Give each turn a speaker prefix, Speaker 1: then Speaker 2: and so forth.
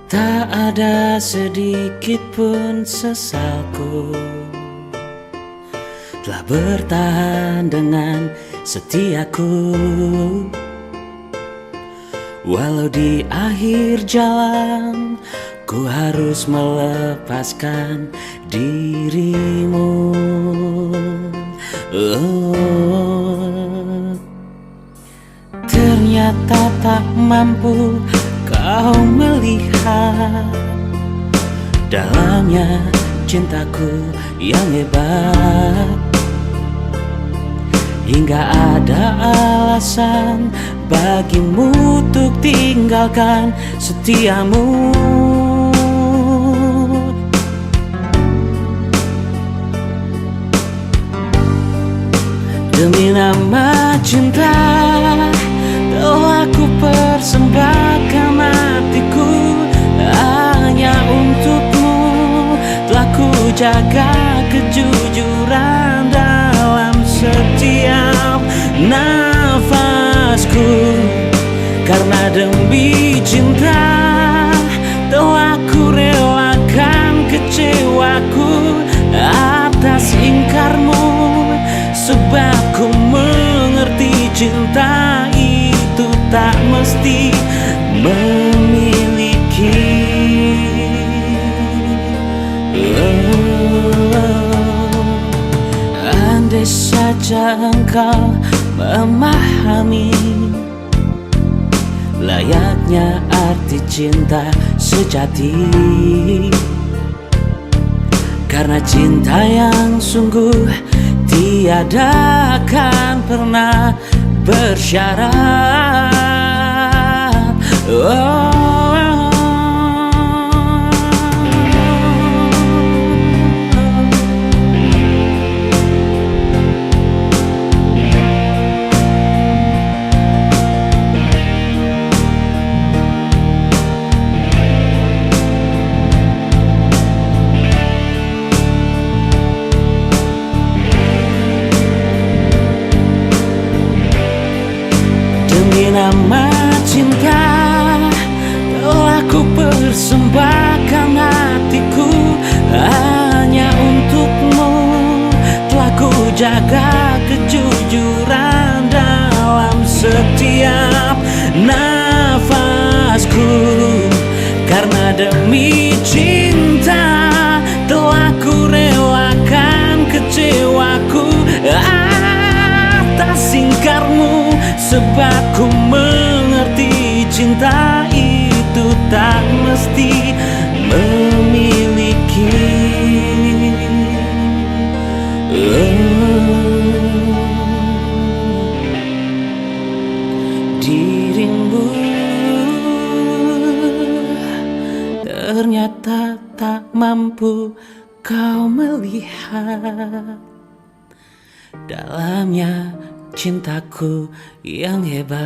Speaker 1: Tak ada sedikit pun sesalku telah bertahan dengan setiaku. Walau di akhir jalan ku harus melepaskan dirimu. Ternyata tak mampu kau melihat dalamnya cintaku yang hebat, hingga ada alasan bagimu untuk tinggalkan setiamu. Demi nama cinta telah ku persembahkan hatiku hanya untukmu. Telah ku jaga kejujuran dalam setiap nafasku, karena demi cinta telah ku relakan kecewaku atas ingkarmu. Sebab ku mengerti cinta itu tak mesti memiliki. Andai saja engkau memahami layaknya arti cinta sejati, karena cinta yang sungguh tiada akan pernah bersyarat. Demi nama cinta telah ku persembahkan hatiku hanya untukmu. Telah ku jaga kejujuran dalam setiap nafasku, karena demi cinta telah ku relakan kecewaku atas ingkarmu. Sebab ku mengerti cinta itu tak mesti memiliki. Dirimu ternyata tak mampu kau melihat dalamnya cintaku yang hebat.